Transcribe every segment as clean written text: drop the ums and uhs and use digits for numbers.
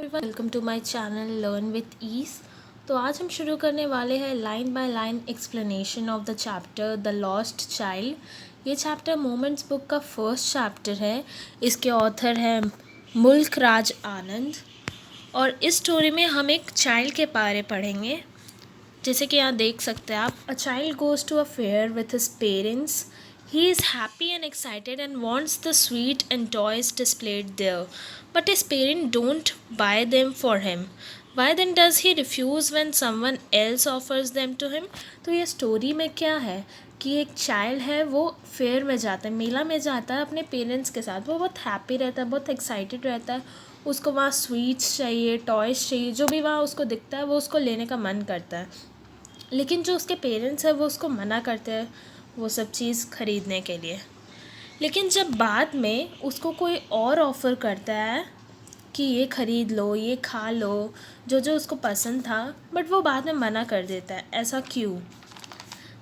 Everyone, welcome to my channel learn with ease. तो आज हम शुरू करने वाले हैं line by line explanation of the chapter the lost child. ये चैप्टर मोमेंट्स बुक का फर्स्ट चैप्टर है। इसके ऑथर हैं मुल्क राज आनंद और इस स्टोरी में हम एक चाइल्ड के बारे पढ़ेंगे। जैसे कि यहाँ देख सकते हैं आप, a child goes to a fair with his parents. He is happy and excited and wants the sweet and toys displayed there, but his parents don't buy them for him. Why then does he refuse when someone else offers them to him? तो ये story में क्या है कि एक child है, वो fair में जाता है, मेला में जाता है अपने पेरेंट्स के साथ। वो बहुत हैप्पी रहता है, बहुत एक्साइटेड रहता है। उसको वहाँ स्वीट्स चाहिए, टॉयज़ चाहिए, जो भी वहाँ उसको दिखता है वो उसको लेने का मन करता है। लेकिन जो उसके पेरेंट्स हैं वो उसको मना करते हैं वो सब चीज़ ख़रीदने के लिए। लेकिन जब बाद में उसको कोई और ऑफ़र करता है कि ये ख़रीद लो, ये खा लो, जो जो उसको पसंद था, बट वो बाद में मना कर देता है। ऐसा क्यों?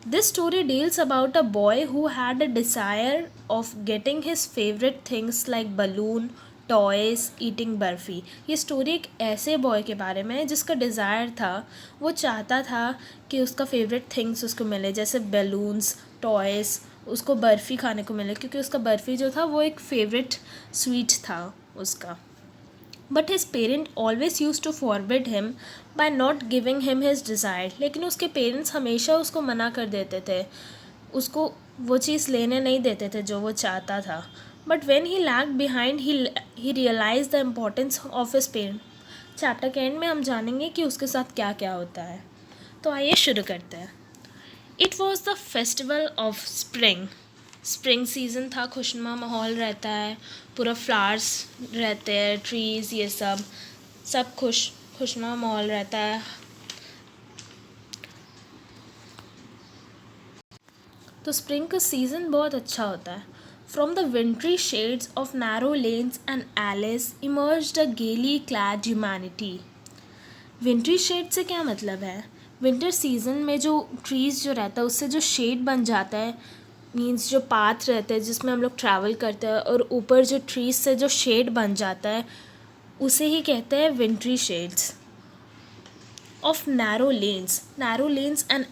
This story deals about a boy who had a desire of getting his favourite things like balloon, toys, eating barfi. ये स्टोरी एक ऐसे बॉय के बारे में है जिसका डिज़ायर था, वो चाहता था कि उसका फेवरेट थिंग्स उसको मिले, जैसे बलून्स, टॉयज़, उसको बर्फ़ी खाने को मिले, क्योंकि उसका बर्फ़ी जो था वो एक फेवरेट स्वीट था उसका। But his parent always use to forbid him by not giving him his desire. लेकिन उसके पेरेंट्स हमेशा उसको मना कर देते थे, उसको वो चीज़ लेने नहीं देते थे जो वो चाहता था। But when he lag behind he realise the importance of his parent. Chapter के एंड में हम जानेंगे कि उसके साथ क्या क्या होता है। तो आइए शुरू करते हैं। It was the festival of spring. Spring season था, खुशनुमा माहौल रहता है, पूरा फ्लावर्स रहते हैं, ट्रीज़, ये सब खुशनुमा माहौल रहता है। तो स्प्रिंग का सीज़न बहुत अच्छा होता है। From the wintry shades of narrow lanes and alleys emerged a gaily clad humanity. विंट्री shade से क्या मतलब है? विंटर सीज़न में जो ट्रीज़ जो रहता है उससे जो शेड बन जाता है, मीन्स जो पाथ रहता है जिसमें हम लोग ट्रैवल करते हैं, और ऊपर जो ट्रीज़ से जो शेड बन जाता है उसे ही कहते हैं wintry shades of narrow lanes and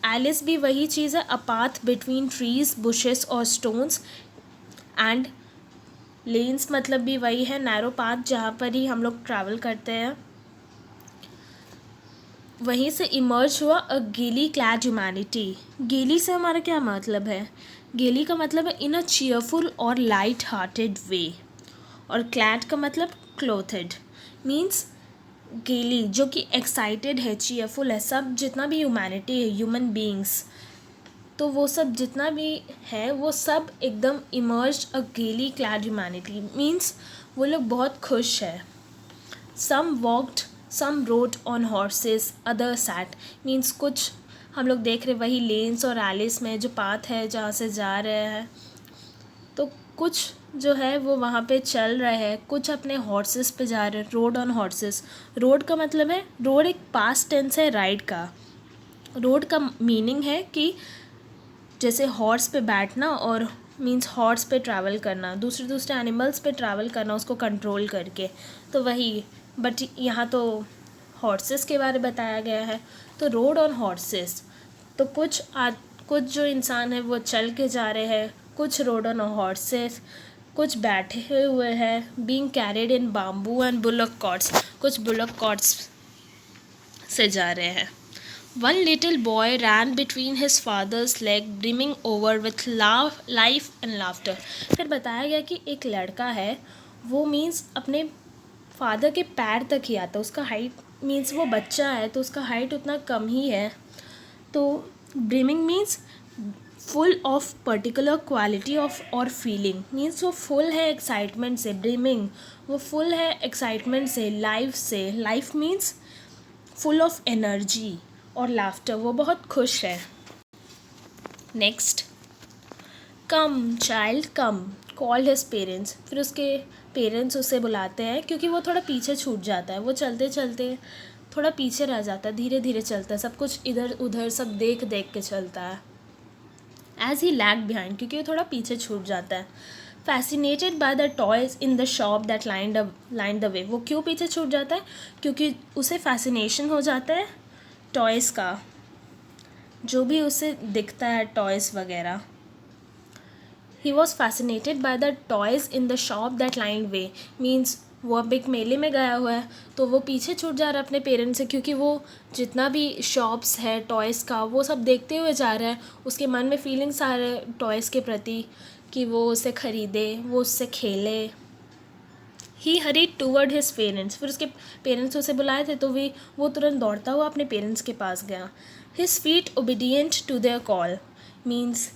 alleys भी वही चीज़ है, a path between trees, bushes और स्टोन्स। एंड लेन्स मतलब भी वही है, नैरो पाथ जहाँ पर ही हम लोग ट्रैवल करते हैं। वहीं से इमर्ज हुआ अ गेली क्लैड ह्यूमैनिटी। गेली से हमारा क्या मतलब है? गेली का मतलब है इन अ चीयरफुल और लाइट हार्टेड वे, और क्लैड का मतलब क्लोथेड। मीन्स गेली जो कि एक्साइटेड है, चीयरफुल है, सब जितना भी ह्यूमैनिटी है, ह्यूमन बीइंग्स, तो वो सब जितना भी है वो सब एकदम इमर्ज अ गेली क्लैड ह्यूमैनिटी। मीन्स वो लोग बहुत खुश है। Some walked, some rode on horses, other sat. Means कुछ हम लोग देख रहे वही लेन्स और एलिस में जो पाथ है जहाँ से जा रहे हैं, तो कुछ जो है वो वहाँ पे चल रहे हैं, कुछ अपने हॉर्सेस पे जा रहे हैं। रोड ऑन हॉर्सेस, रोड का मतलब है, रोड एक पास्ट टेंस है राइड का। रोड का मीनिंग है कि जैसे हॉर्स पे बैठना, और मीन्स हॉर्स पे ट्रैवल करना, दूसरे दूसरे एनिमल्स पे ट्रैवल करना उसको कंट्रोल करके, तो वही। बट यहाँ तो हॉर्सेस के बारे में बताया गया है, तो रोड ऑन हॉर्सेस। तो कुछ जो इंसान है वो चल के जा रहे हैं, कुछ रोड ऑन हॉर्सेस, कुछ बैठे हुए हैं। Being carried in bamboo and bullock carts, कुछ बुलक कॉट्स से जा रहे हैं। One little boy ran between his father's leg, brimming over with life and laughter. फिर बताया गया कि एक लड़का है, वो मीन्स अपने फादर के पैर तक ही आता, उसका हाइट, मीन्स वो बच्चा है तो उसका हाइट उतना कम ही है। तो brimming means full of particular quality of और फीलिंग, मीन्स वो फुल है एक्साइटमेंट से। ब्रिमिंग वो फुल है एक्साइटमेंट से, लाइफ से। Life means full of energy, और लाफ्टर वो बहुत खुश है। नेक्स्ट, कम चाइल्ड कम, कॉल्ड हिज पेरेंट्स। फिर उसके पेरेंट्स उसे बुलाते हैं क्योंकि वो थोड़ा पीछे छूट जाता है, वो चलते चलते थोड़ा पीछे रह जाता है, धीरे धीरे चलता है, सब कुछ इधर उधर सब देख देख के चलता है। एज ही लैग बिहाइंड, क्योंकि वो थोड़ा पीछे छूट जाता है। Fascinated by the toys in the shop that line the way. वो क्यों पीछे छूट जाता है? क्योंकि उसे फैसिनेशन हो जाता है टॉयज़ का, जो भी उसे दिखता है टॉयज़ वगैरह। He was fascinated by the toys in the shop that line way means वो अब एक मेले में गया हुआ है तो वो पीछे छूट जा रहा है अपने पेरेंट्स से, क्योंकि वो जितना भी शॉप्स है टॉयज़ का वो सब देखते हुए जा रहा है। उसके मन में फीलिंग्स आ रहे हैं टॉयज़ के प्रति कि वो उसे ख़रीदे, वो उससे खेले। ही हरीड टूवर्ड हिज पेरेंट्स। फिर उसके पेरेंट्स उसे बुलाए थे तो वो तुरंत दौड़ता हुआ अपने पेरेंट्स के पास गया। His feet obedient to their call means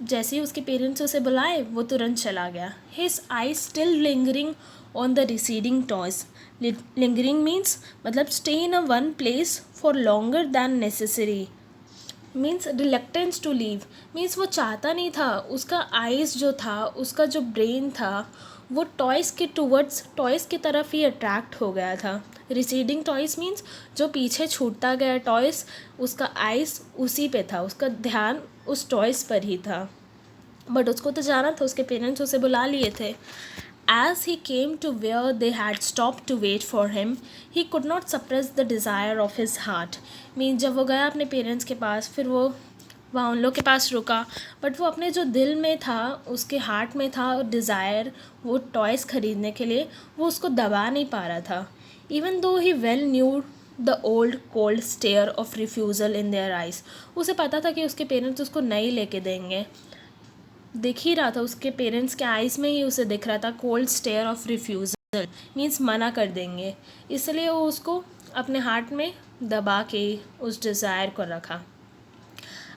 जैसे ही उसके पेरेंट्स उसे बुलाए वो तुरंत चला गया। His eye still lingering on the receding toys. Lingering means मतलब stay in a one place for longer than necessary means reluctance to leave means वो चाहता नहीं था। उसका आइज़ जो था, उसका जो ब्रेन था वो टॉयज़ के टूवर्ड्स टॉयज़ की तरफ ही अट्रैक्ट हो गया था। रिसीडिंग टॉयज़ मीन्स जो पीछे छूटता गया टॉयज़, उसका आइज़ उसी पे था, उसका ध्यान उस टॉयज़ पर ही था। बट उसको तो जाना था, उसके पेरेंट्स उसे बुला लिए थे। As he came to where they had stopped to wait for him, he could not suppress the desire of his heart. Mean जब वो गया अपने पेरेंट्स के पास, फिर वो वहाँ उन लोग के पास रुका, बट वो अपने जो दिल में था, उसके हार्ट में था डिज़ायर वो टॉयज़ ख़रीदने के लिए, वो उसको दबा नहीं पा रहा था। Even though he well knew the old cold stare of refusal in their eyes, उसे पता था कि उसके पेरेंट्स उसको नहीं लेके देंगे। दिख ही रहा था, उसके पेरेंट्स के आइज़ में ही उसे दिख रहा था cold stare of refusal means मना कर देंगे। इसलिए वो उसको अपने हार्ट में दबा के उस डिज़ायर को रखा।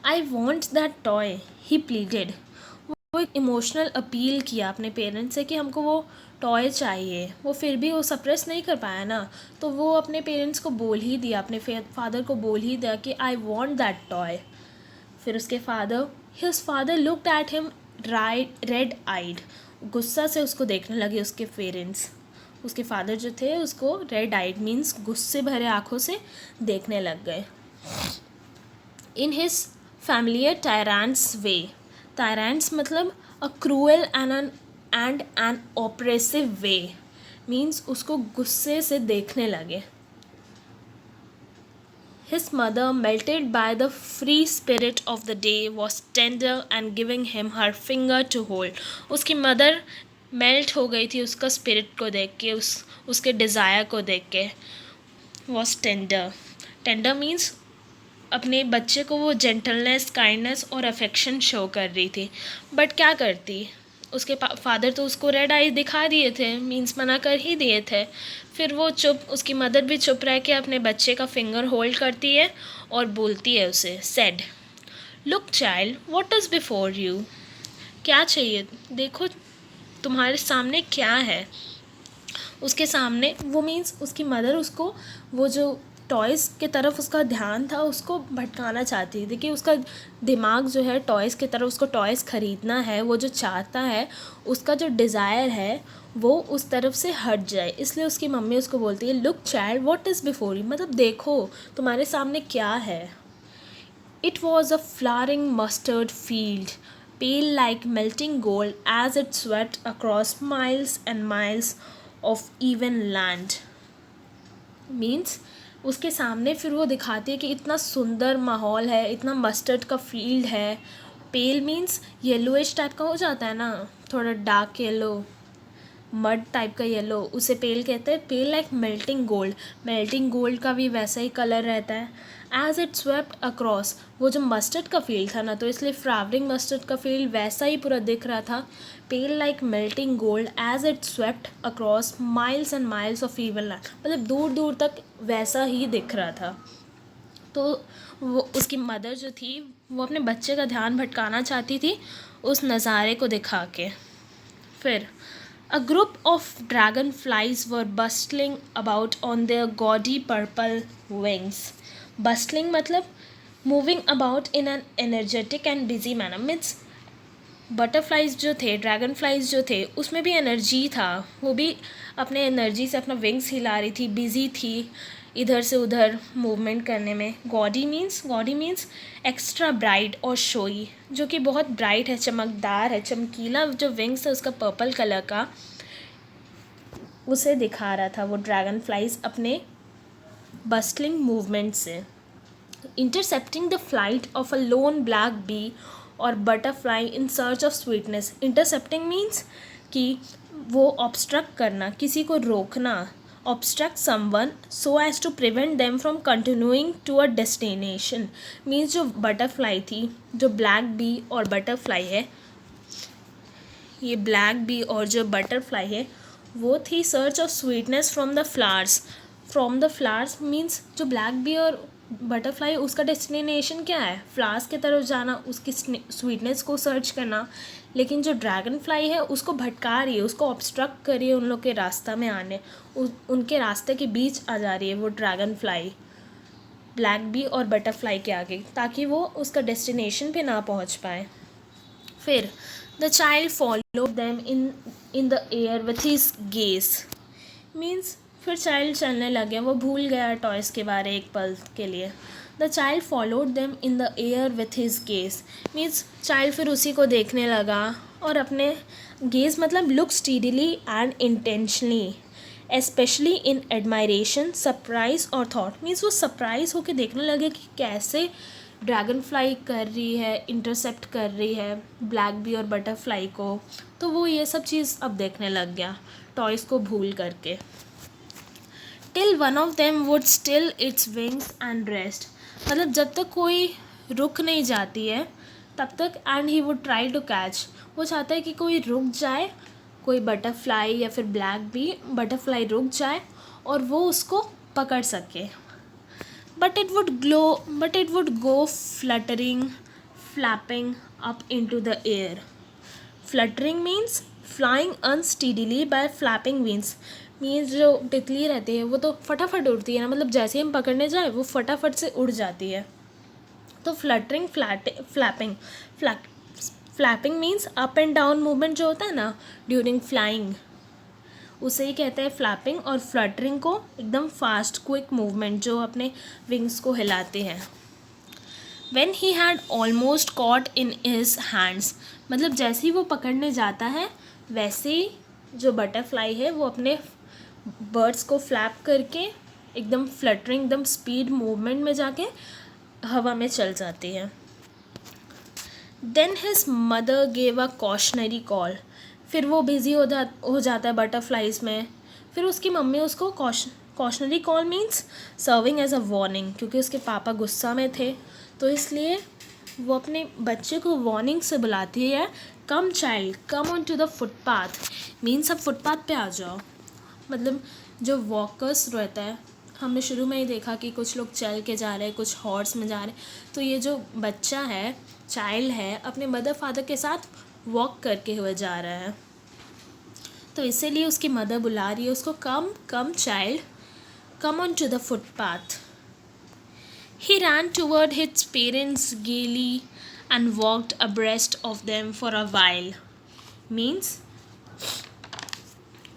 आई want that toy he pleaded. वो एक इमोशनल अपील किया अपने पेरेंट्स से कि हमको वो टॉय चाहिए। वो फिर भी वो सप्रेस नहीं कर पाया ना, तो वो अपने पेरेंट्स को बोल ही दिया, अपने फादर को बोल ही दिया कि आई वॉन्ट दैट टॉय। फिर उसके his father looked at him red eyed. गुस्सा से उसको देखने लगे उसके पेरेंट्स। उसके फादर जो थे उसको रेड आइड मीन्स गुस्से भरे आँखों से देखने लग गए। In his familiar tyrants way, tyrants मतलब a cruel and an oppressive way means उसको गुस्से से देखने लगे। His mother, melted by the free spirit of the day, was tender and giving him her finger to hold. उसकी mother melt हो गई थी उसका स्पिरिट को देख के, उसके डिज़ायर को देख के। was tender. Tender means अपने बच्चे को वो जेंटलनेस, काइंडनेस और अफेक्शन शो कर रही थी। बट क्या करती, उसके फादर तो उसको रेड आई दिखा दिए थे, मीन्स मना कर ही दिए थे। फिर वो चुप, उसकी मदर भी चुप रह के अपने बच्चे का फिंगर होल्ड करती है और बोलती है उसे, said, look child, what is before you. क्या चाहिए, देखो तुम्हारे सामने क्या है। उसके सामने वो मीन्स उसकी मदर उसको वो जो टॉयज़ के तरफ उसका ध्यान था उसको भटकाना चाहती थी कि उसका दिमाग जो है टॉयज़ की तरफ, उसको टॉयज़ ख़रीदना है, वो जो चाहता है, उसका जो डिज़ायर है वो उस तरफ से हट जाए। इसलिए उसकी मम्मी उसको बोलती है, look child, what is before you, मतलब देखो तुम्हारे सामने क्या है। It was a flowering mustard field, pale like melting gold as it swept across miles and miles of even land. Means उसके सामने फिर वो दिखाती है कि इतना सुंदर माहौल है, इतना मस्टर्ड का फील्ड है। पेल मीन्स येलोइश टाइप का हो जाता है ना, थोड़ा डार्क येलो, मड टाइप का येलो, उसे पेल कहते हैं। Pale like melting gold, melting gold का भी वैसा ही कलर रहता है। एज इट स्वेप्ट अक्रॉस, वो जो मस्टर्ड का फील्ड था ना, तो इसलिए फ्लावरिंग मस्टर्ड का फील्ड वैसा ही पूरा दिख रहा था। Pale like melting gold as it swept across miles and miles of even land, मतलब दूर दूर तक वैसा ही दिख रहा था। तो वो उसकी मदर जो थी वो अपने बच्चे का ध्यान भटकाना चाहती थी उस नज़ारे को दिखा के। फिर A group of dragonflies were bustling about on their gaudy purple wings. Bustling मतलब moving about in an energetic and busy manner means butterflies जो थे, ड्रैगन फ्लाइज जो थे, उसमें भी एनर्जी था, वो भी अपने एनर्जी से अपना विंग्स हिला रही थी, बिजी थी, इधर से उधर मूवमेंट करने में। गॉडी मीन्स एक्स्ट्रा ब्राइट और शोई, जो कि बहुत ब्राइट है, चमकदार है, चमकीला जो विंग्स है उसका पर्पल कलर का, उसे दिखा रहा था वो ड्रैगन फ्लाइज अपने बस्टलिंग मूवमेंट से। Intercepting the flight of a lone black bee और butterfly in search of sweetness. Intercepting means कि वो ऑब्स्ट्रक्ट करना, किसी को रोकना, obstruct someone so as to prevent them from continuing to a destination। Means जो butterfly थी, जो ब्लैक बी और बटरफ्लाई है, ये ब्लैक बी और जो बटरफ्लाई है वो थी search of sweetness from the flowers means जो ब्लैक बी और बटरफ्लाई, उसका डेस्टिनेशन क्या है, फ्लावर्स की तरफ जाना, उसकी स्वीटनेस को सर्च करना। लेकिन जो ड्रैगन फ्लाई है उसको भटका रही है, उसको ऑब्स्ट्रक्ट कर रही है उन लोग के रास्ता में आने, उनके रास्ते के बीच आ जा रही है वो ड्रैगन फ्लाई ब्लैक बी और बटरफ्लाई के आगे, ताकि वो उसका डेस्टिनेशन पे ना पहुंच पाए। फिर the child followed them in the air with his gaze. Means फिर चाइल्ड चलने लग गया, वो भूल गया टॉयज़ के बारे एक पल के लिए। The child followed them in the air with his gaze. Means child फिर उसी को देखने लगा और अपने गेज मतलब look steadily and intentionally, especially in admiration, surprise और थॉट। मीन्स वो सरप्राइज होकर देखने लगे कि कैसे ड्रैगन फ्लाई कर रही है, इंटरसेप्ट कर रही है ब्लैक बी और बटरफ्लाई को। तो वो ये सब चीज़ अब देखने लग गया टॉयज़ को भूल करके। Till one of them would still its wings and rest. मतलब जब तक कोई रुक नहीं जाती है तब तक, and he would try to catch, वो चाहता है कि कोई रुक जाए, कोई बटरफ्लाई या फिर ब्लैक बी बटरफ्लाई रुक जाए और वो उसको पकड़ सके। But it would go fluttering flapping up into the air. Fluttering means flying unsteadily by flapping wings. Means जो तितली रहती है वो तो फटाफट उड़ती है ना, मतलब जैसे ही हम पकड़ने जाए वो फटाफट से उड़ जाती है। तो fluttering flapping means up and down movement जो होता है ना ड्यूरिंग फ्लाइंग, उसे ही कहते हैं फ्लैपिंग। और फ्लटरिंग को एकदम फास्ट क्विक मूवमेंट जो अपने विंग्स को हिलाते हैं। When he had almost caught in his hands, मतलब जैसे ही वो पकड़ने जाता है वैसे ही जो बटरफ्लाई है वो अपने बर्ड्स को फ्लैप करके एकदम फ्लटरिंग, एकदम स्पीड मूवमेंट में जाके हवा में चल जाती है। Then his mother gave a cautionary call। फिर वो बिज़ी हो जाता है बटरफ्लाइज में। फिर उसकी मम्मी उसको cautionary call means serving as a warning, क्योंकि उसके पापा गुस्सा में थे तो इसलिए वो अपने बच्चे को वार्निंग से बुलाती है। Come child come on to the footpath means अब फुटपाथ पे आ जाओ। मतलब जो वॉकर्स रहता है, हमने शुरू में ही देखा कि कुछ लोग चल के जा रहे हैं, कुछ हॉर्स में जा रहे हैं, तो ये जो बच्चा है, चाइल्ड है, अपने मदर फादर के साथ वॉक करके हुए जा रहा है, तो इसीलिए उसकी मदर बुला रही है उसको, come child come on to the footpath. He ran toward his parents gaily and walked abreast of them for a while। Means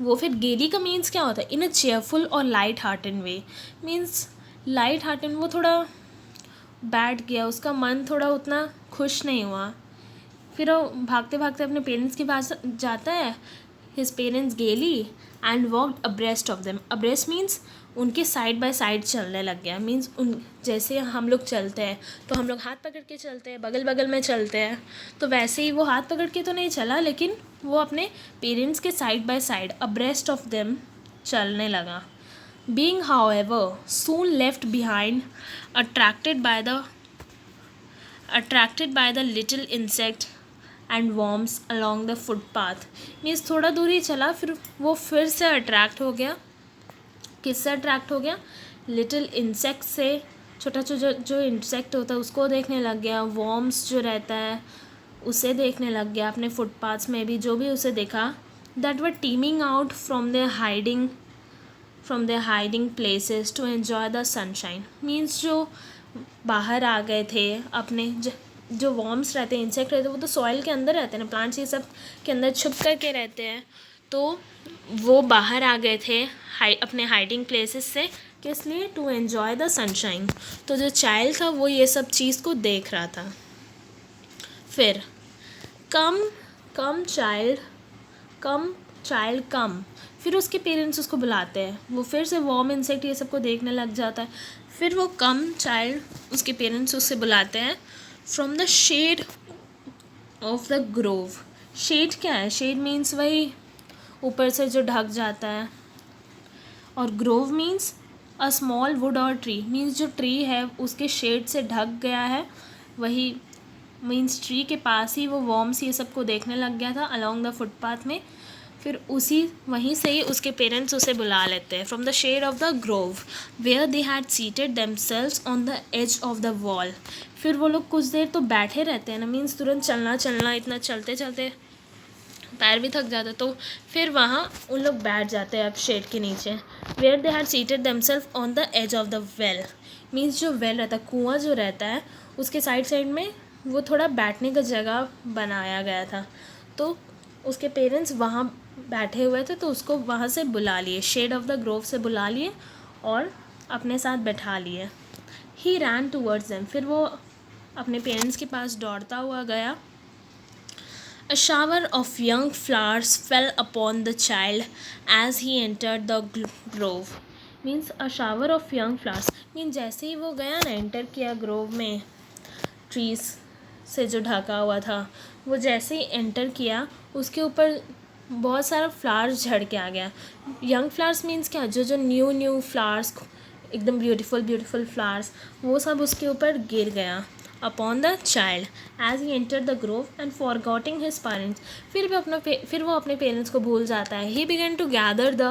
वो फिर गेली का मीन्स क्या होता है, इन अ चेयरफुल और लाइट हार्टेड वे। मीन्स लाइट हार्टेड, वो थोड़ा बैठ गया, उसका मन थोड़ा उतना खुश नहीं हुआ। फिर वो भागते भागते अपने पेरेंट्स के पास जाता है, हिज पेरेंट्स गेली and walked abreast of them. Abreast means उनके साइड बाय साइड चलने लग गया। मीन्स उन जैसे हम लोग चलते हैं तो हम लोग हाथ पकड़ के चलते हैं, बगल बगल में चलते हैं, तो वैसे ही वो हाथ पकड़ के तो नहीं चला, लेकिन वो अपने पेरेंट्स के side by side abreast of them चलने लगा। Being however soon left behind attracted by the little insect and worms along the footpath। Means थोड़ा दूर ही चला, फिर वो फिर से अट्रैक्ट हो गया। किससे अट्रैक्ट हो गया? लिटिल इंसेक्ट से, छोटा जो इंसेक्ट होता है उसको देखने लग गया। वॉर्म्स जो रहता है उसे देखने लग गया। अपने फुटपाथ्स में भी जो भी उसे देखा, that were teeming out from their hiding places to enjoy the sunshine. Means जो बाहर आ गए थे अपने, जो वॉर्म्स रहते हैं, इंसेक्ट रहते हैं, वो तो सॉइल के अंदर रहते हैं ना, प्लांट्स ये सब के अंदर छुप कर के रहते हैं, तो वो बाहर आ गए थे अपने हाइडिंग प्लेसेस से, किस लिए? To enjoy the sunshine. तो जो चाइल्ड था वो ये सब चीज़ को देख रहा था। फिर कम कम चाइल्ड कम, फिर उसके पेरेंट्स उसको बुलाते हैं, वो फिर से वॉर्म इंसेक्ट ये सब को देखने लग जाता है। फिर वो कम चाइल्ड, उसके पेरेंट्स उससे बुलाते हैं from the shade of the grove. Shade क्या है? शेड मीन्स वही ऊपर से जो ढक जाता है, और Grove means a small would और ट्री, मीन्स जो ट्री है उसके शेड से ढक गया है, वही मीन्स ट्री के पास ही वो वॉर्म्स ये सब को देखने लग गया था अलॉन्ग द फुटपाथ में। फिर वहीं से ही उसके पेरेंट्स उसे बुला लेते हैं from the shade of the grove where they had seated themselves on the edge of the wall. फिर वो लोग कुछ देर तो बैठे रहते हैं ना, मीन्स तुरंत चलना इतना चलते चलते पैर भी थक जाता, तो फिर वहाँ उन लोग बैठ जाते हैं अब शेड के नीचे। Where they had seated themself on the edge of the well, means जो वेल रहता है, कुआँ जो रहता है, उसके साइड में वो थोड़ा बैठने का जगह बनाया गया था। तो उसके पेरेंट्स वहाँ बैठे हुए थे, तो उसको वहाँ से बुला लिए, शेड ऑफ द ग्रोव से बुला लिए और अपने साथ बैठा लिए। ही रैन टूवर्ड्स देम, फिर वो अपने पेरेंट्स के पास दौड़ता हुआ गया। A shower of young flowers fell upon the child as he entered the grove. Means a shower of young flowers. Means जैसे ही वो गया ना, एंटर किया ग्रोव में, ट्रीज से जो ढका हुआ था, वो जैसे ही एंटर किया उसके ऊपर बहुत सारा फ्लावर्स झड़ के आ गया। यंग फ्लावर्स मीन्स क्या? जो न्यू फ्लावर्स, एकदम ब्यूटीफुल फ्लावर्स, वो सब उसके ऊपर गिर गया upon the child as he entered the grove and forgetting his parents. फिर वो अपने पेरेंट्स को भूल जाता है। He began to gather the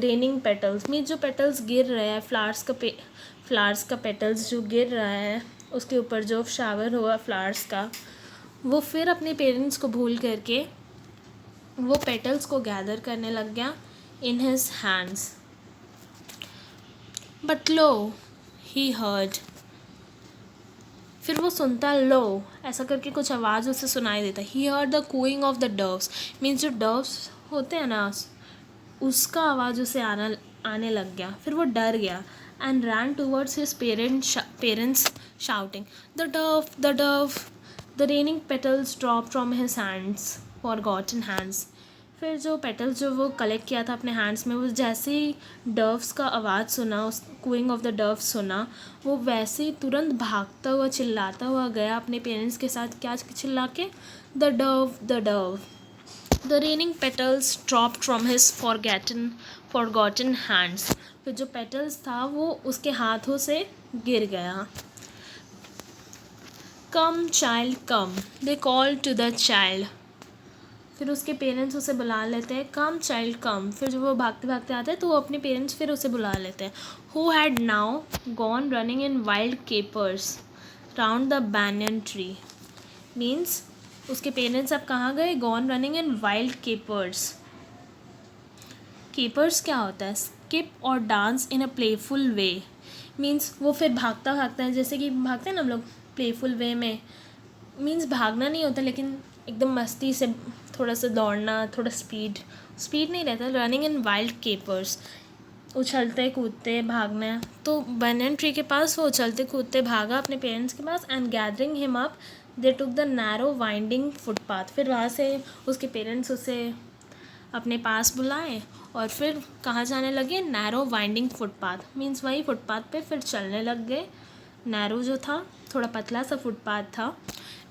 raining petals, means जो पेटल्स गिर रहे हैं, फ्लावर्स का पेटल्स जो गिर रहा है उसके ऊपर, जो शावर हुआ फ्लावर्स का, वो फिर अपने पेरेंट्स को भूल करके वो पेटल्स को गैदर करने लग गया in his hands. But lo, he heard, फिर वो सुनता, लो ऐसा करके कुछ आवाज़ उसे सुनाई देता। He heard the cooing of the doves, means जो डव्स होते हैं ना, उसका आवाज़ उसे आने लग गया। फिर वो डर गया and ran towards his parents shouting, the Dove the raining petals drop from his hands, forgotten hands. फिर जो पेटल्स जो वो कलेक्ट किया था अपने हैंड्स में, वो जैसे ही डव्स का आवाज़ सुना, उस कूइंग ऑफ द डव्स सुना, वो वैसे ही तुरंत भागता हुआ चिल्लाता हुआ गया अपने पेरेंट्स के साथ। क्या चिल्ला के? The Dove the raining petals dropped from his forgotten hands. फिर जो पेटल्स था वो उसके हाथों से गिर गया। Come child come, they call to the child. फिर उसके पेरेंट्स उसे बुला लेते हैं, कम चाइल्ड कम। फिर जब वो भागते भागते आते हैं तो वो अपने पेरेंट्स फिर उसे बुला लेते हैं। Who had now gone running in wild keepers round the banyan tree, means उसके पेरेंट्स अब कहाँ गए? Gone running in wild keepers. Keepers क्या होता है? स्किप और dance in a playful way, means वो फिर भागता है, जैसे कि भागते हैं ना हम लोग प्लेफुल वे में, मीन्स भागना नहीं होता लेकिन एकदम मस्ती से थोड़ा सा दौड़ना, थोड़ा स्पीड नहीं रहता। रनिंग इन वाइल्ड केपर्स, उछलते कूदते भागना। तो बैनियन ट्री के पास वो उछलते कूदते भागा अपने पेरेंट्स के पास and gathering him up they took the narrow winding footpath. फिर वहाँ से उसके पेरेंट्स उसे अपने पास बुलाए और फिर कहाँ जाने लगे? नैरो वाइंडिंग फुटपाथ, मीन्स वही फुटपाथ पे फिर चलने लग गए। नैरो जो था, थोड़ा पतला सा फुटपाथ था।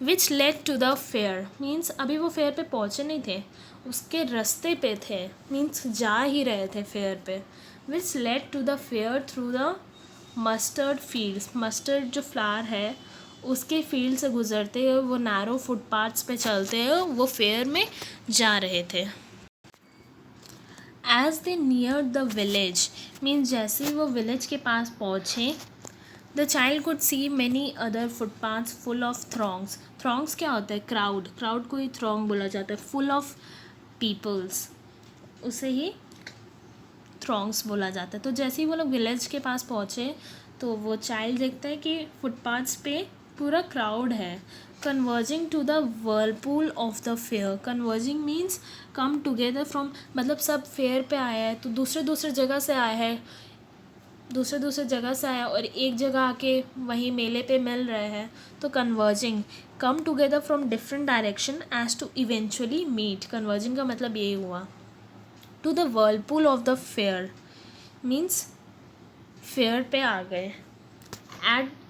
Which led to the fair, means अभी वो फेयर पे पहुँचे नहीं थे, उसके रास्ते पे थे, मीन्स जा ही रहे थे फेयर पे। Which led to the fair through the mustard fields, mustard जो फ्लावर है उसके फील्ड से गुजरते हुए वो नैरो फुटपाथ्स पे चलते हुए वो फेयर में जा रहे थे। As they near the village, means जैसे ही वो विलेज के पास पहुँचे, the child could see many other footpaths full of throngs. Throngs क्या होता है? क्राउड को ही थ्रॉन्ग बोला जाता है। फुल ऑफ पीपल्स, उसे ही थ्रॉन्ग्स बोला जाता है। तो जैसे ही वो लोग विलेज के पास पहुँचे तो वो चाइल्ड देखता है कि फुटपाथ्स पे पूरा क्राउड है. Converging to the whirlpool of the fair. Converging means come together from, मतलब सब फेयर पे आया है तो दूसरे दूसरे जगह से आया है, दूसरे दूसरे जगह से आया और एक जगह आके वहीं मेले पे मिल रहे हैं. तो converging, come together from different direction as to eventually meet. Converging का मतलब यही हुआ. To the whirlpool of the fair means fair पे आ गए.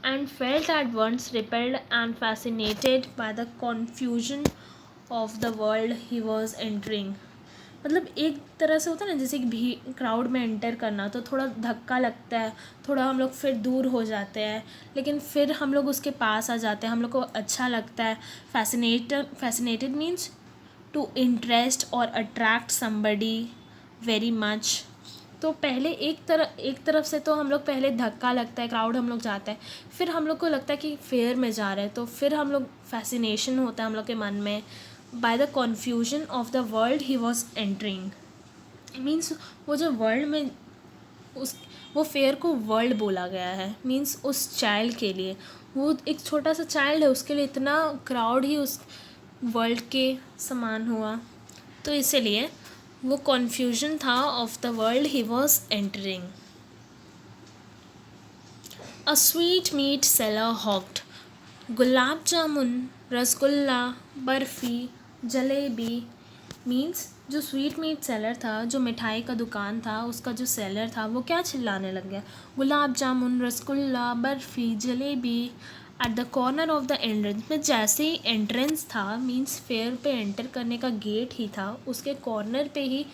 And felt at once repelled and fascinated by the confusion of the world he was entering. मतलब एक तरह से होता है ना, जैसे कि भी क्राउड में एंटर करना तो थोड़ा धक्का लगता है, थोड़ा हम लोग फिर दूर हो जाते हैं, लेकिन फिर हम लोग उसके पास आ जाते हैं, हम लोग को अच्छा लगता है. फैसिनेटेड मीन्स टू इंटरेस्ट और अट्रैक्ट समबडी वेरी मच. तो पहले एक तरफ से तो हम लोग पहले धक्का लगता है, क्राउड हम लोग जाते हैं, फिर हम लोग को लगता है कि फेयर में जा रहे हैं, तो फिर हम लोग फैसिनेशन होता है हम लोग के मन में. By the confusion of the world he was entering means वो जो वर्ल्ड में वो फेयर को वर्ल्ड बोला गया है. मीन्स उस चाइल्ड के लिए, वो एक छोटा सा चाइल्ड है, उसके लिए इतना क्राउड ही उस वर्ल्ड के समान हुआ. तो इसीलिए वो कन्फ्यूजन था of the world he was entering. A sweet meat seller hawked. Gulab jamun, rasgulla, barfi, jalebi. Means जो स्वीट मीट सेलर था, जो मिठाई का दुकान था, उसका जो सेलर था वो क्या चिल्लाने लग गया. Gulab jamun, rasgulla, barfi, jalebi. At the corner of the entrance में, जैसे ही एंट्रेंस था मीन्स फेयर पे एंटर करने का गेट ही था, उसके कॉर्नर पे ही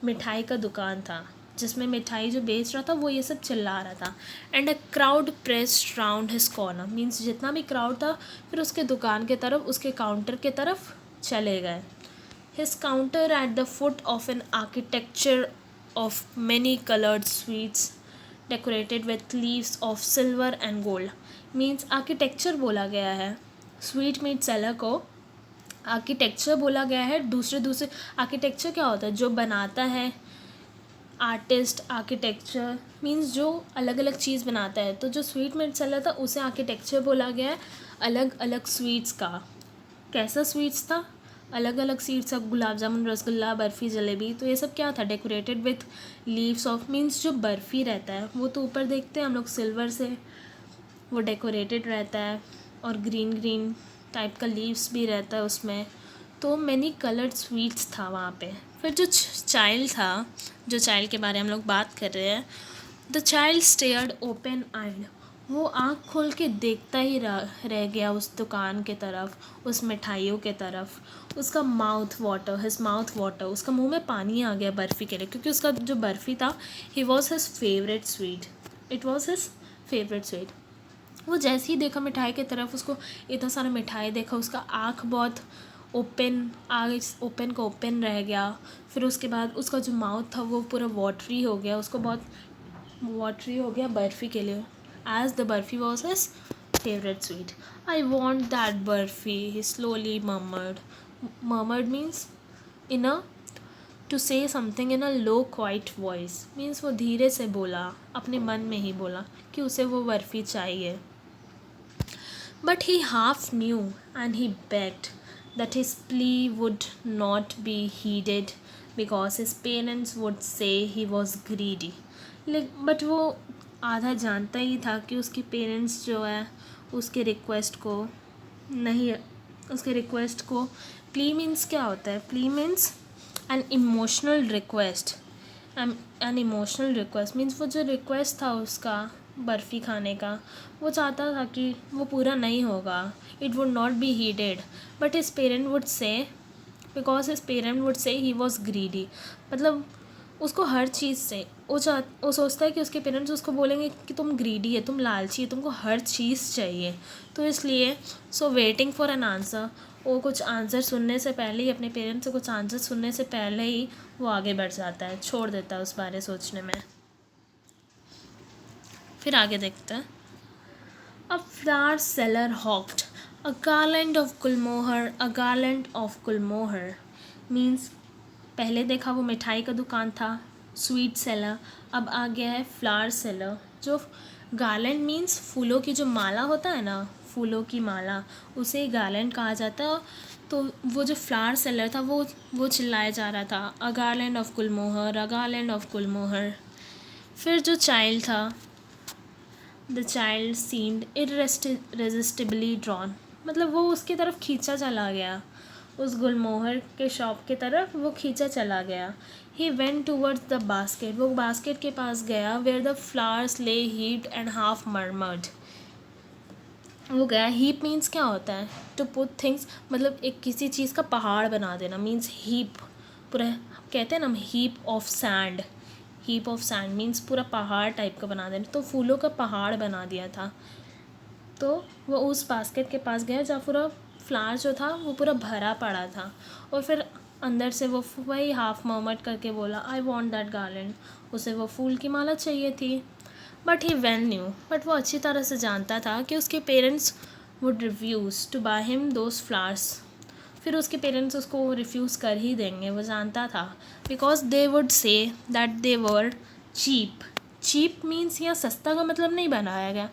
मिठाई का दुकान था जिसमें मिठाई जो बेच रहा था वो ये सब चिल्ला रहा था. And a crowd pressed round his corner. Means जितना भी क्राउड था फिर उसके दुकान के तरफ, उसके काउंटर के तरफ चले गए. His counter at the foot of an architecture of many coloured sweets decorated with leaves of silver and gold. Means architecture बोला गया है, स्वीट मीट सेलर को आर्किटेक्चर बोला गया है. दूसरे आर्किटेक्चर क्या होता है, जो बनाता है आर्टिस्ट. आर्किटेक्चर मीन्स जो अलग अलग चीज़ बनाता है, तो जो स्वीट मीट सेलर था उसे आर्किटेक्चर बोला गया है अलग अलग स्वीट्स का. कैसा स्वीट्स था, अलग अलग स्वीट्स था, गुलाब जामुन, रसगुल्ला, बर्फ़ी, जलेबी. तो ये सब क्या था, decorated with leaves of. Means जो बर्फ़ी रहता है वो तो ऊपर देखते हैं हम लोग सिल्वर से वो डेकोरेटेड रहता है और ग्रीन ग्रीन टाइप का लीव्स भी रहता है उसमें. तो मैनी कलर्ड स्वीट्स था वहाँ पे. फिर जो चाइल्ड था, जो चाइल्ड के बारे में हम लोग बात कर रहे हैं, द चाइल्ड स्टेयर्ड ओपन आइड. वो आँख खोल के देखता ही रह गया उस दुकान के तरफ, उस मिठाइयों के तरफ. उसका mouth water, his mouth water, उसका मुंह में पानी आ गया बर्फ़ी के लिए, क्योंकि उसका जो बर्फ़ी था he was his favourite sweet. It was his favourite sweet. वो जैसे ही देखा मिठाई की तरफ, उसको इतना सारा मिठाई देखा, उसका आँख बहुत ओपन, आगे ओपन का ओपन रह गया. फिर उसके बाद उसका जो माउथ था वो पूरा वाटरी हो गया, उसको बहुत वाटरी हो गया बर्फ़ी के लिए. As the barfi was his favourite sweet. I want that barfi, he slowly murmured. Murmured means in a to say something in a low quiet voice. Means वो धीरे से बोला, अपने मन में ही बोला कि उसे वो बर्फ़ी चाहिए. But he half knew and he begged that his plea would not be heeded because his parents would say he was greedy. But वो आधा जानता ही था कि उसके पेरेंट्स जो है उसके रिक्वेस्ट को नहीं, उसके रिक्वेस्ट को, प्ली मीन्स क्या होता है, plea means an emotional request. An emotional request means वो जो रिक्वेस्ट था उसका बर्फ़ी खाने का, वो चाहता था कि वो पूरा नहीं होगा. It would not be heeded but his parent would say, because his parent would say he was greedy. मतलब उसको हर चीज़ से वो सोचता है कि उसके पेरेंट्स उसको बोलेंगे कि तुम ग्रीडी है, तुम लालची है, तुमको हर चीज़ चाहिए. तो इसलिए so waiting for an answer, वो कुछ आंसर सुनने से पहले ही, अपने पेरेंट्स से कुछ आंसर सुनने से पहले ही वो आगे बढ़ जाता है, छोड़ देता है उस बारे सोचने में. फिर आगे देखते हैं. A flower seller hawked a garland of gulmohar. A garland of gulmohar means पहले देखा वो मिठाई का दुकान था, स्वीट सेलर. अब आ गया है फ्लावर सेलर. जो गार्लैंड मीन्स फूलों की जो माला होता है ना, फूलों की माला, उसे गार्लैंड कहा जाता है। तो वो जो फ्लावर सेलर था वो चिल्लाया जा रहा था, a garland of gulmohar, a garland of gulmohar. फिर जो चाइल्ड था, the child seemed irresistibly drawn, मतलब वो उसकी तरफ खींचा चला गया, उस गुलमोहर के शॉप की तरफ वो खींचा चला गया। He went towards the basket, वो बास्केट के पास गया, वेयर द फ्लावर्स ले हीप्ड एंड हाफ मर्मर्ड। वो गया, हीप मीन्स क्या होता है, टू पुट थिंग्स, मतलब एक किसी चीज़ का पहाड़ बना देना, मीन्स हीप, पूरा कहते हैं ना heap of sand, heap of sand means पूरा पहाड़ टाइप का बना देना, तो फूलों का पहाड़ बना दिया था। तो वो उस बास्केट के पास गया जहाँ पूरा फ्लावर जो था वो पूरा भरा पड़ा था, और फिर अंदर से वो वही हाफ मर्मर्ड करके बोला, आई वॉन्ट दैट गार्लैंड, उसे वो फूल की माला चाहिए थी। But he well knew, but वो अच्छी तरह से जानता था कि उसके parents would refuse to buy him those flowers, फिर उसके पेरेंट्स उसको रिफ्यूज़ कर ही देंगे, वो जानता था, because they would say that they were cheap. Cheap means यहाँ सस्ता का मतलब नहीं बनाया गया,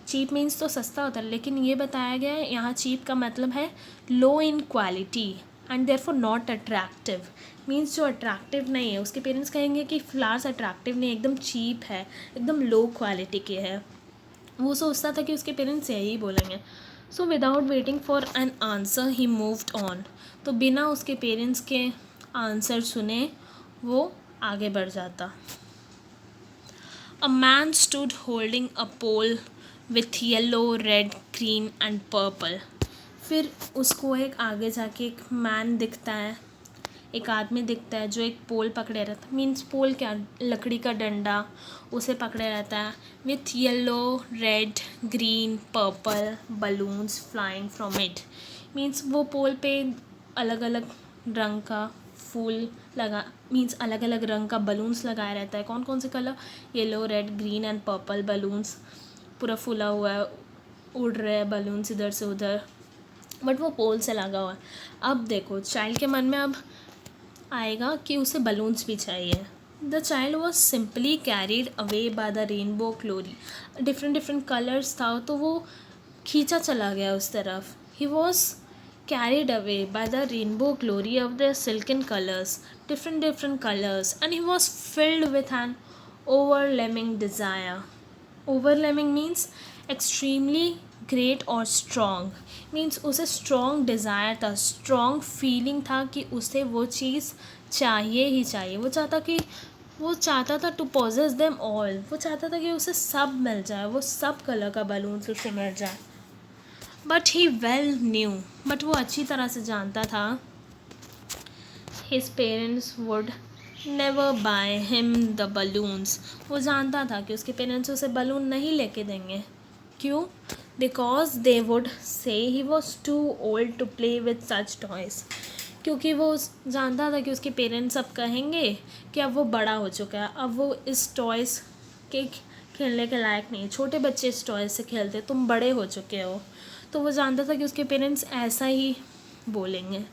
चीप मीन्स तो सस्ता होता है, लेकिन ये बताया गया है यहाँ चीप का मतलब है low in quality and therefore not attractive, means जो अट्रैक्टिव नहीं है, उसके पेरेंट्स कहेंगे कि फ्लावर्स अट्रैक्टिव नहीं, एकदम चीप है, एकदम लो क्वालिटी के है। वो सोचता था कि उसके पेरेंट्स यही बोलेंगे। So without waiting for an answer he moved on, तो बिना उसके पेरेंट्स के आंसर सुने वो आगे बढ़ जाता। A man stood holding a pole with yellow, red, green and purple, फिर उसको एक आगे जाके एक मैन दिखता है, एक आदमी दिखता है जो एक पोल पकड़े रहता है, मीन्स पोल क्या, लकड़ी का डंडा, उसे पकड़े रहता है, with yellow, red, green, purple balloons flying from it, means वो पोल पे अलग अलग रंग का फूल लगा, मीन्स अलग अलग रंग का बलून्स लगाया रहता है, कौन कौन से colour, yellow, red, green and purple balloons, पूरा फूला हुआ है, उड़ रहे हैं बलून्स इधर से उधर, बट वो पोल से लगा हुआ है। अब देखो चाइल्ड के मन में अब आएगा कि उसे बलून्स भी चाहिए। The child was simply carried away by the rainbow glory, different different colours था तो वो खींचा चला गया उस तरफ। He was carried away by the rainbow glory of their silken colors, different colors, and he was filled with an overwhelming desire. Overwhelming means extremely great or strong, means उसे strong desire था, strong feeling था कि उसे वो चीज़ चाहिए ही चाहिए, वो चाहता था to possess them all, वो चाहता था कि उसे सब मिल जाए, वो सब कलर का बलून उसे मिल जाए। But he well knew, but वो अच्छी तरह से जानता था, his parents would never by him the balloons, वो जानता था कि उसके पेरेंट्स उसे बलून नहीं लेके देंगे। क्यों? Because they would say he was too old to play with such toys, क्योंकि वो जानता था कि उसके पेरेंट्स अब कहेंगे कि अब वो बड़ा हो चुका है, अब वो इस टॉयज़ के खेलने के लायक नहीं है, छोटे बच्चे इस टॉयज़ से खेलते, तुम बड़े हो चुके हो। तो वो जानता था कि उसके पेरेंट्स ऐसा ही बोलेंगे।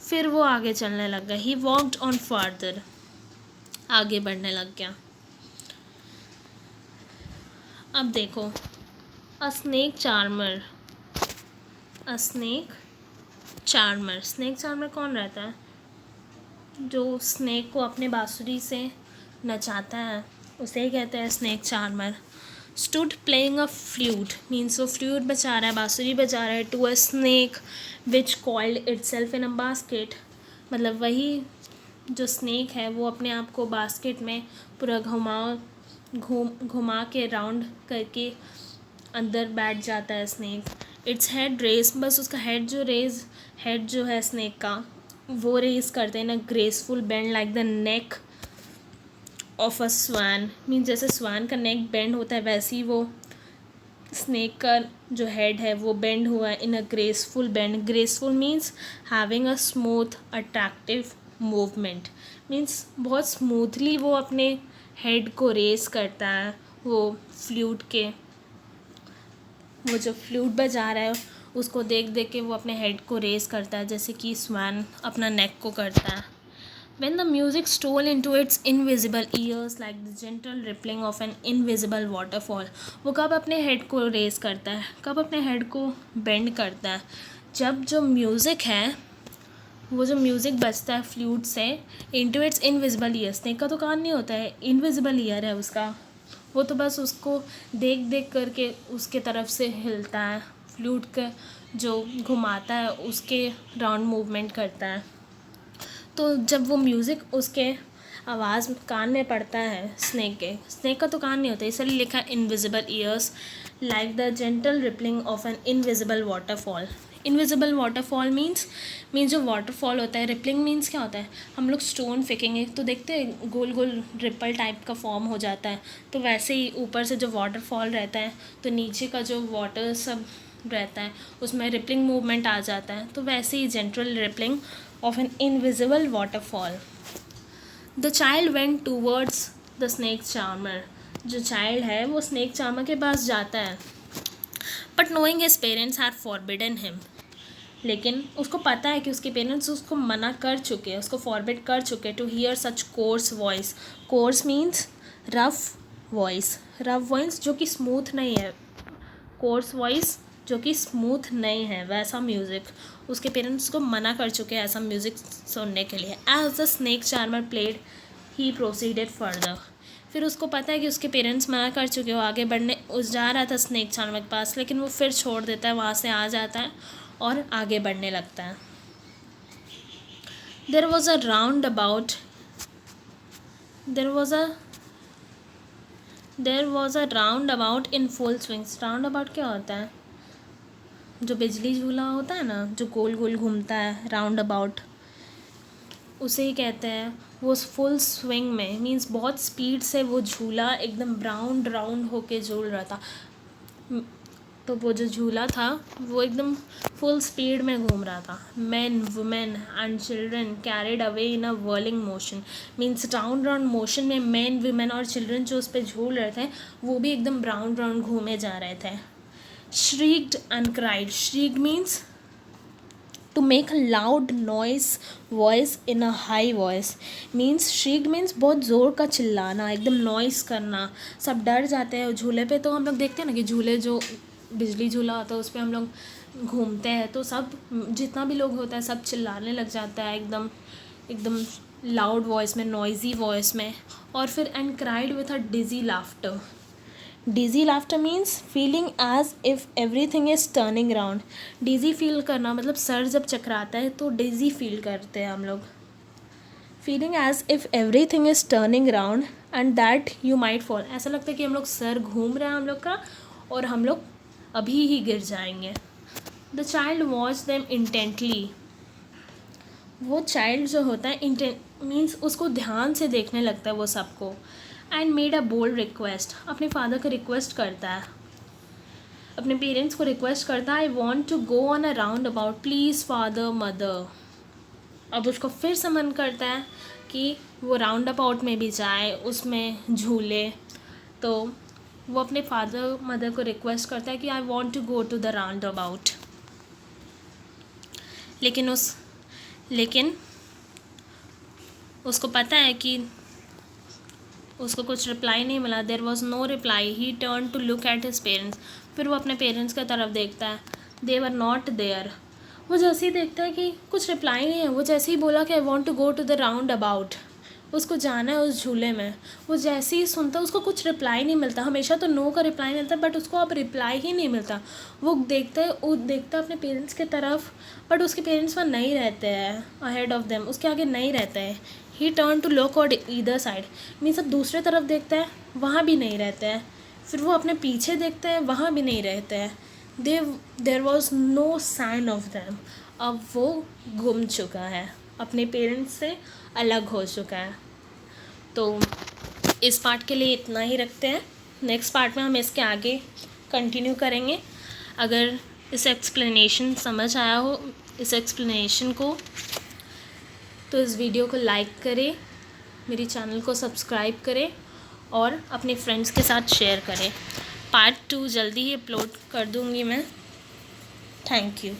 फिर वो आगे चलने लग गया, ही वॉकड ऑन फर्दर, आगे बढ़ने लग गया। अब देखो, अ स्नेक चार्मर, अ स्नेक चार्मर, स्नेक चार्मर कौन रहता है? जो स्नेक को अपने बांसुरी से नचाता है उसे ही कहते हैं snake charmer. Stood playing a flute, means वो फ्लूट बजा रहा है, बांसुरी बजा रहा है, to a snake which coiled itself in a basket, मतलब वही जो स्नेक है वो अपने आप को बास्केट में पूरा घुमा के राउंड करके अंदर बैठ जाता है स्नेक। इट्स हेड रेस, बस उसका हेड जो है स्नेक का वो रेस करते हैं ना, graceful bend like the neck of a swan, means जैसे स्वान का नेक बेंड होता है वैसे ही वो स्नेक का जो हेड है वो बेंड हुआ है in a graceful bend. Graceful means having a smooth attractive movement, means बहुत स्मूथली वो अपने हेड को रेस करता है, वो जो फ्लूट बजा रहा है उसको देख देख के वो अपने हेड को रेस करता है, जैसे कि स्वान अपना नेक को करता है। When the music stole into its invisible ears like the gentle rippling of an invisible waterfall, वो कब अपने हेड को रेस करता है, कब अपने हेड को बेंड करता है, जब जो म्यूज़िक है, वो जो म्यूज़िक बजता है फ्लूट से into its invisible year. Snake का तो कान नहीं होता है, इनविजिबल ईयर है उसका, वो तो बस उसको देख देख करके उसके तरफ से हिलता है, फ्लूट का जो घुमाता है उसके राउंड मूवमेंट करता है। तो जब वो म्यूज़िक उसके आवाज़ कान में पड़ता है स्नेक का तो कान नहीं होता, इसलिए लिखा है invisible years like the gentle rippling of an invisible waterfall. Invisible waterfall means जो वाटरफॉल होता है। रिपलिंग मीन्स क्या होता है, हम लोग स्टोन फेंकेंगे तो देखते हैं गोल गोल रिपल टाइप का फॉर्म हो जाता है, तो वैसे ही ऊपर से जो वाटरफॉल रहता है तो नीचे का जो वाटर सब रहता है उसमें रिपलिंग मूवमेंट आ जाता है, तो वैसे ही gentle rippling of an invisible waterfall. The child went towards the snake charmer. जो child है वो snake charmer के पास जाता है. But knowing his parents had forbidden him. लेकिन उसको पता है कि उसके पेरेंट्स उसको मना कर चुके हैं, उसको फॉरबिड कर चुके to hear such coarse voice. Coarse means rough voice जो कि स्मूथ नहीं है, कोर्स वॉइस जो कि स्मूथ नहीं है, वैसा म्यूज़िक उसके पेरेंट्स को मना कर चुके हैं ऐसा म्यूज़िक सुनने के लिए। As the snake charmer played he proceeded further. फिर उसको पता है कि उसके पेरेंट्स मना कर चुके हो, आगे बढ़ने जा रहा था स्नेक चार्मर के पास, लेकिन वो फिर छोड़ देता है, वहाँ से आ जाता है और आगे बढ़ने लगता है। There was a roundabout in full swings. Roundabout क्या होता है, जो बिजली झूला होता है ना, जो गोल गोल घूमता है, राउंड अबाउट उसे ही कहते हैं। वो फुल स्विंग में मीन्स बहुत स्पीड से वो झूला एकदम राउंड होके झूल रहा था। तो वो जो झूला था वो एकदम फुल स्पीड में घूम रहा था। Man women and children carried away in a whirling motion, means round motion में मैन वुमेन और चिल्ड्रन जो उस पर झूल रहे थे वो भी एकदम राउंड घूमे जा रहे थे। Shrieked and cried. Shrieked means to make a loud voice in a high voice. Means shrieked means बहुत ज़ोर का चिल्लाना, एकदम नॉइस करना। सब डर जाते हैं झूले पे। तो हम लोग देखते हैं ना कि झूले जो बिजली झूला होता है उस पर हम लोग घूमते हैं तो सब जितना भी लोग होता है सब चिल्लाने लग जाता है एकदम लाउड वॉइस में, नॉइजी वॉइस में। और फिर and cried with a dizzy laughter. Dizzy laughter means feeling as if everything is turning round. Dizzy feel करना मतलब सर जब चकराता है तो डिजी फील करते हैं हम लोग। Feeling as if everything is turning round and that you might fall. ऐसा लगता है कि हम लोग सर घूम रहे हैं हम लोग का और हम लोग अभी ही गिर जाएंगे। The child watch them intently. वो चाइल्ड जो होता है मीन्स उसको ध्यान से देखने लगता है वो सबको। And made a bold request. अपने फादर को रिक्वेस्ट करता है, अपने पेरेंट्स को रिक्वेस्ट करता है, I want to go on a roundabout please father mother. अब उसको फिर से मन करता है कि वो राउंड अबाउट में भी जाए, उसमें झूले। तो वो अपने फादर मदर को रिक्वेस्ट करता है कि I want to go to the roundabout. लेकिन उसको पता है कि उसको कुछ रिप्लाई नहीं मिला। There was no reply. He turn to look at his parents. फिर वो अपने पेरेंट्स की तरफ देखता है। They were not there. वो जैसे ही देखता है कि कुछ रिप्लाई नहीं है, वो जैसे ही बोला कि I want to go to the roundabout, उसको जाना है उस झूले में, वो जैसे ही सुनता है उसको कुछ रिप्लाई नहीं मिलता। हमेशा तो नो का रिप्लाई मिलता है बट उसको अब रिप्लाई ही नहीं मिलता। वो देखता है अपने पेरेंट्स की तरफ बट उसके पेरेंट्स वहाँ नहीं रहते हैं, अहेड ऑफ देम, उसके आगे नहीं रहते हैं। He turn to look on either side means अब दूसरे तरफ देखता है, वहाँ भी नहीं रहते हैं। फिर वो अपने पीछे देखते हैं, वहाँ भी नहीं रहते हैं। There was no sign of them. अब वो गुम चुका है, अपने पेरेंट्स से अलग हो चुका है। तो इस पार्ट के लिए इतना ही रखते हैं। नेक्स्ट पार्ट में हम इसके आगे कंटिन्यू करेंगे। अगर इस एक्सप्लेनेशन समझ आया हो इस एक्सप्लेनेशन को तो इस वीडियो को लाइक करें, मेरी चैनल को सब्सक्राइब करें और अपने फ्रेंड्स के साथ शेयर करें। पार्ट 2 जल्दी ही अपलोड कर दूँगी मैं। Thank you.